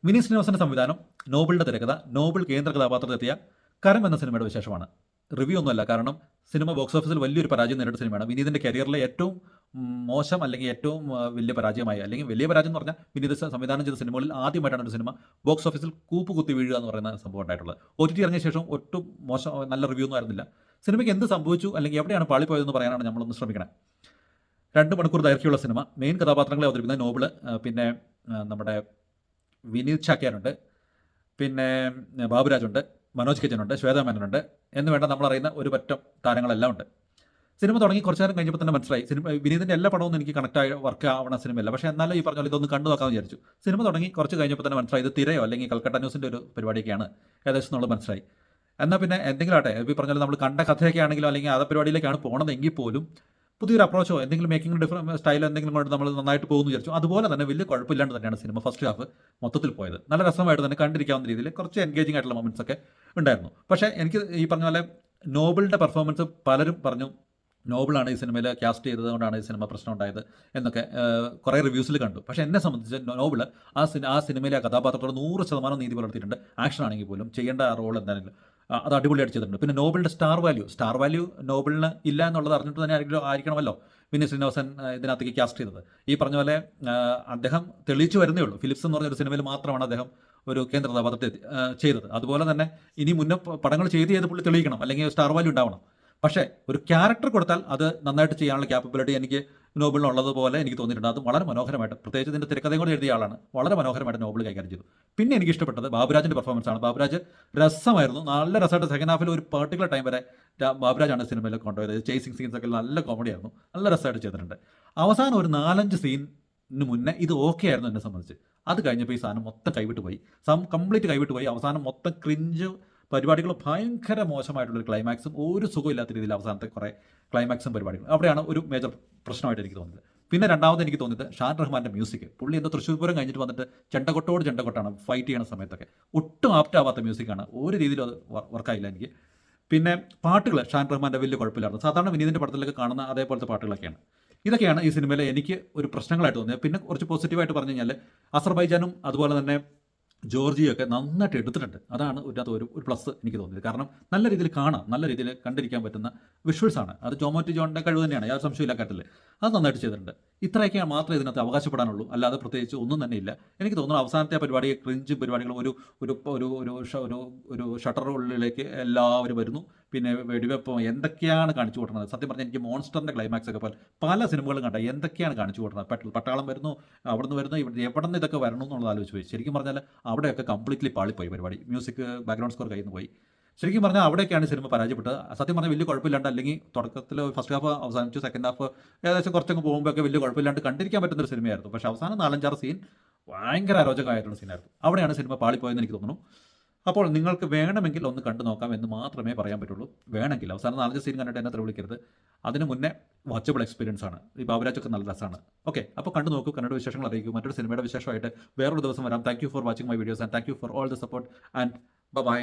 വിനീത് ശ്രീനിവാസന്റെ സംവിധാനം, നോബിളിന്റെ തിരക്കഥ, നോബിൾ കേന്ദ്ര കഥാപാത്രത്തെത്തിയ കരം എന്ന സിനിമയുടെ വിശേഷമാണ്. റിവ്യൂ ഒന്നുമല്ല, കാരണം സിനിമ ബോക്സ് ഓഫീസിൽ വലിയൊരു പരാജയം നേരിട്ട സിനിമയാണ്. വിനീതിന്റെ കരിയറിലെ ഏറ്റവും മോശം അല്ലെങ്കിൽ ഏറ്റവും വലിയ പരാജയമായി, അല്ലെങ്കിൽ വലിയ പരാജയം എന്ന് പറഞ്ഞാൽ വിനീത് സംവിധാനം ചെയ്ത സിനിമകളിൽ ആദ്യമായിട്ടാണ് ഒരു സിനിമ ബോക്സ് ഓഫീസിൽ കൂപ്പ് കുത്തി വീഴുക എന്ന് പറയുന്ന സംഭവം ഉണ്ടായിട്ടുള്ളത്. OTT ഇറങ്ങിയ ശേഷം ഒട്ടും മോശം നല്ല റിവ്യൂ ഒന്നും ആയിരുന്നില്ല. സിനിമയ്ക്ക് എന്ത് സംഭവിച്ചു അല്ലെങ്കിൽ എവിടെയാണ് പാളിപ്പോയതെന്ന് പറയാനാണ് നമ്മളൊന്ന് ശ്രമിക്കണം. 2 മണിക്കൂർ ദൈർഘ്യമുള്ള സിനിമ. മെയിൻ കഥാപാത്രങ്ങളെ അവതരിപ്പിക്കുന്ന നോബിള്, പിന്നെ നമ്മുടെ വിനീത് ചാക്യാനുണ്ട്, പിന്നെ ബാബുരാജുണ്ട്, മനോജ് കിജനുണ്ട്, ശ്വേതാ മേനോനുണ്ട് എന്ന് വേണ്ട നമ്മളറിയുന്ന ഒരു പറ്റം താരങ്ങളെല്ലാം ഉണ്ട്. സിനിമ തുടങ്ങി കുറച്ച് നേരം കഴിഞ്ഞപ്പോൾ തന്നെ മനസ്സിലായി സിനിമ വിനീതിൻ്റെ എല്ലാ പടവും എനിക്ക് കണക്റ്റായി വർക്ക് ആവണ സിനിമയല്ല. പക്ഷേ എന്നാലും ഈ പറഞ്ഞ പോലെ ഇതൊന്ന് കണ്ടു നോക്കാമെന്ന് വിചാരിച്ചു. സിനിമ തുടങ്ങി കുറച്ച് കഴിഞ്ഞപ്പോൾ തന്നെ മനസ്സിലായി ഇത് തിരയോ അല്ലെങ്കിൽ കൽക്കട്ട ന്യൂസിൻ്റെ ഒരു പരിപാടിയൊക്കെയാണ് ഏകദേശം എന്നുള്ളത് മനസ്സിലായി. എന്നാൽ പിന്നെ എന്തെങ്കിലും ആട്ടെ, ഈ പറഞ്ഞ പോലെ നമ്മൾ കണ്ട കഥയൊക്കെ ആണെങ്കിലോ അല്ലെങ്കിൽ ആ പരിപാടിയിലേക്കാണ് പോകണതെങ്കിൽ പോലും പുതിയൊരു അപ്രോച്ചോ എന്തെങ്കിലും മേക്കിംഗ് ഡിഫറെൻറ്റ് സ്റ്റൈലോ എന്തെങ്കിലും കൊണ്ട് നമ്മൾ നന്നായിട്ട് പോകുന്നു വിചാരിച്ചു. അതുപോലെ തന്നെ വലിയ കുഴപ്പമില്ലാണ്ട് തന്നെയാണ് സിനിമ ഫസ്റ്റ് ഹാഫ് മൊത്തത്തിൽ പോയത്. നല്ല രസമായിട്ട് തന്നെ കണ്ടിരിക്കാവുന്ന രീതിയിൽ കുറച്ച് എൻഗേജിംഗ് ആയിട്ടുള്ള മൊമെൻറ്റ്സ് ഒക്കെ ഉണ്ടായിരുന്നു. പക്ഷേ എനിക്ക് ഈ പറഞ്ഞ പോലെ നോബിളിൻ്റെ പെർഫോമൻസ് പലരും പറഞ്ഞു നോബിളാണ് ഈ സിനിമയിൽ കാസ്റ്റ് ചെയ്തതുകൊണ്ടാണ് ഈ സിനിമ പ്രശ്നം ഉണ്ടായത് എന്നൊക്കെ കുറേ റിവ്യൂസിൽ കണ്ടു. പക്ഷേ എന്നെ സംബന്ധിച്ച് നോബിൾ ആ സിനിമയിലെ ആ കഥാപാത്രത്തോട് 100% നീതി പുലർത്തിയിട്ടുണ്ട്. ആക്ഷൻ ആണെങ്കിൽ പോലും ചെയ്യേണ്ട ആ റോൾ എന്തായാലും അത് അടിപൊളിയായിട്ട് ചെയ്തിട്ടുണ്ട്. പിന്നെ നോബിളിൻ്റെ സ്റ്റാർ വാല്യൂ നോബിളിന് ഇല്ല എന്നുള്ളത് അറിഞ്ഞിട്ട് തന്നെ ആയിരിക്കണമല്ലോ വിനീത് ശ്രീനിവാസൻ ഇതിനകത്തേക്ക് കാസ്റ്റ് ചെയ്തത്. ഈ പറഞ്ഞ പോലെ അദ്ദേഹം തെളിയിച്ചു വരുന്നേ ഉള്ളൂ. ഫിലിപ്സ് എന്ന് പറഞ്ഞൊരു സിനിമയിൽ മാത്രമാണ് അദ്ദേഹം ഒരു കേന്ദ്ര കഥാപാത്രത്തെ ചെയ്തത്. അതുപോലെ തന്നെ ഇനി മുന്നേ പടങ്ങൾ ചെയ്ത് പുള്ളി തെളിയിക്കണം, അല്ലെങ്കിൽ സ്റ്റാർ വാല്യൂ ഉണ്ടാവണം. പക്ഷേ ഒരു ക്യാരക്ടർ കൊടുത്താൽ അത് നന്നായിട്ട് ചെയ്യാനുള്ള ക്യാപ്പബിലിറ്റി എനിക്ക് നോബിളിനുള്ളതുപോലെ എനിക്ക് തോന്നിയിട്ടുണ്ട്. അത് വളരെ മനോഹരമായിട്ട്, പ്രത്യേകിച്ച് ഇതിൻ്റെ തിരക്കഥയും കൂടെ എഴുതിയ ആളാണ്, വളരെ മനോഹരമായിട്ട് നോബിൾ കൈകാര്യം ചെയ്തു. പിന്നെ എനിക്ക് ഇഷ്ടപ്പെട്ടത് ബാബുരാജിൻ്റെ പെർഫോമൻസ് ആണ്. ബാബുരാജ് രസമായിരുന്നു, നല്ല രസമായിട്ട് സെക്കൻഡ് ഹാഫിൽ ഒരു പർട്ടിക്കുലർ ടൈം വരെ ബാബുരാജാണ് സിനിമയിൽ കൊണ്ടുപോയത്. ചേസിങ് സീൻസ് ഒക്കെ നല്ല കോമഡി ആയിരുന്നു, നല്ല രസമായിട്ട് ചെയ്തിട്ടുണ്ട്. അവസാനം ഒരു 4-5 സീനിന് മുന്നേ ഇത് ഓക്കെ ആയിരുന്നു എന്നെ സംബന്ധിച്ച്. അത് കഴിഞ്ഞപ്പോൾ ഈ സാധനം മൊത്തം കൈവിട്ട് പോയി, കംപ്ലീറ്റ് കൈവിട്ട് പോയി. അവസാനം മൊത്തം ക്രിഞ്ച് പരിപാടികൾ, ഭയങ്കര മോശമായിട്ടുള്ളൊരു ക്ലൈമാക്സും, ഒരു സുഖമില്ലാത്ത രീതിയിൽ അവസാനത്തെ കുറേ ക്ലൈമാക്സും പരിപാടികളും, അവിടെയാണ് ഒരു മേജർ പ്രശ്നമായിട്ട് എനിക്ക് തോന്നിയത്. പിന്നെ രണ്ടാമത് എനിക്ക് തോന്നിയത് ഷാൻ റഹ്മാൻ്റെ മ്യൂസിക്. പുള്ളി എന്തോ തൃശ്ശൂർ പൂരം കഴിഞ്ഞിട്ട് വന്നിട്ട് ചെണ്ടകൊട്ടാണ് ഫൈറ്റ് ചെയ്യുന്ന സമയത്തൊക്കെ. ഒട്ടും ആപ്റ്റാവാത്ത മ്യൂസിക്കാണ്, ഒരു രീതിയിലും അത് വർക്കായില്ല എനിക്ക്. പിന്നെ പാട്ടുകൾ ഷാൻ റഹ്മാൻ്റെ വലിയ കുഴപ്പമില്ലായിരുന്നു. സാധാരണ വിനീതിൻ്റെ പടത്തിലൊക്കെ കാണുന്ന അതേപോലത്തെ പാട്ടുകളൊക്കെയാണ്. ഇതൊക്കെയാണ് ഈ സിനിമയിലെ എനിക്ക് ഒരു പ്രശ്നങ്ങളായിട്ട് തോന്നിയത്. പിന്നെ കുറച്ച് പോസിറ്റീവായിട്ട് പറഞ്ഞു കഴിഞ്ഞാൽ അസർബൈജാനും അതുപോലെ തന്നെ ജോർജിയൊക്കെ നന്നായിട്ട് എടുത്തിട്ടുണ്ട്. അതാണ് ഇതിനകത്ത് ഒരു പ്ലസ് എനിക്ക് തോന്നിയത്. കാരണം നല്ല രീതിയിൽ കാണാം, നല്ല രീതിയിൽ കണ്ടിരിക്കാൻ പറ്റുന്ന വിഷ്വൽസാണ്. അത് ജോമോറ്റി ജോണിൻ്റെ കഴിവ് തന്നെയാണ്, യാതൊരു സംശയമില്ല കാട്ടിൽ. അത് നന്നായിട്ട് ചെയ്തിട്ടുണ്ട്. ഇത്രയൊക്കെ മാത്രമേ ഇതിനകത്ത് അവകാശപ്പെടാനുള്ളൂ, അല്ലാതെ പ്രത്യേകിച്ച് ഒന്നും തന്നെ ഇല്ല. എനിക്ക് തോന്നുന്നു അവസാനത്തെ പരിപാടി ക്രിഞ്ച് പരിപാടികളും ഒരു ഒരു ഒരു ഒരു ഷട്ടർ ഉള്ളിലേക്ക് എല്ലാവരും വരുന്നു. പിന്നെ വെടിവെപ്പം എന്തൊക്കെയാണ് കാണിച്ചു കൂട്ടുന്നത്. സത്യം പറഞ്ഞാൽ എനിക്ക് മോൺസ്റ്ററിൻ്റെ ക്ലൈമാക്സ് ഒക്കെ പോലെ പല സിനിമകളും കണ്ട എന്തൊക്കെയാണ് കാണിച്ചു കൂട്ടുന്നത്. പട്ടാളം വരുന്നു, അവിടെ നിന്ന് വരുന്നു, എവിടെ നിന്ന് ഇതൊക്കെ വരണം എന്നുള്ളത് ആലോചിച്ച് പോയി. ശരിക്കും പറഞ്ഞാൽ അവിടെയൊക്കെ കംപ്ലീറ്റ്ലി പാളിപ്പോയി പരിപാടി. മ്യൂസിക് ബാക്ക്ഗ്രൗണ്ട് സ്കോർ കയ്യിൽ നിന്ന് പോയി. ശരിക്കും പറഞ്ഞാൽ അവിടെയൊക്കെയാണ് സിനിമ പരാജയപ്പെട്ടത്. സത്യം പറഞ്ഞാൽ വലിയ കുഴപ്പമില്ലാണ്ട്, അല്ലെങ്കിൽ തുടക്കത്തിൽ ഫസ്റ്റ് ഹാഫ് അവസാനിച്ചു, സെക്കൻഡ് ഹാഫ് ഏകദേശം കുറച്ചങ്ങ് പോകുമ്പോഴൊക്കെ വലിയ കുഴപ്പമില്ലാണ്ട് കണ്ടിരിക്കാൻ പറ്റുന്നൊരു സിനിമയായിരുന്നു. പക്ഷേ അവസാനം 4-5 സീൻ ഭയങ്കര അരോചകമായിട്ടുള്ള സീനായിരുന്നു. അവിടെയാണ് സിനിമ പാളിപ്പോയെന്ന് എനിക്ക് തോന്നുന്നു. അപ്പോൾ നിങ്ങൾക്ക് വേണമെങ്കിൽ ഒന്ന് കണ്ടു നോക്കാം എന്ന് മാത്രമേ പറയാൻ പറ്റുള്ളൂ. വേണമെങ്കിൽ അവസാനം 4 സീൻ കണ്ടിട്ട് എന്നെ വിളിക്കരുത്. അതിന് മുന്നേ വാച്ചബിൾ എക്സ്പീരിയൻസ് ആണ്. ഈ ബാബുരാജൊക്കെ നല്ല രസമാണ്. ഓക്കെ, അപ്പോൾ കണ്ടു നോക്കൂ, കന്നഡ വിശേഷങ്ങൾ അറിയിക്കൂ. മറ്റൊരു സിനിമയുടെ വിശേഷമായിട്ട് വേറൊരു ദിവസം വരാം. Thank you for watching my videos and thank you for all the support and by.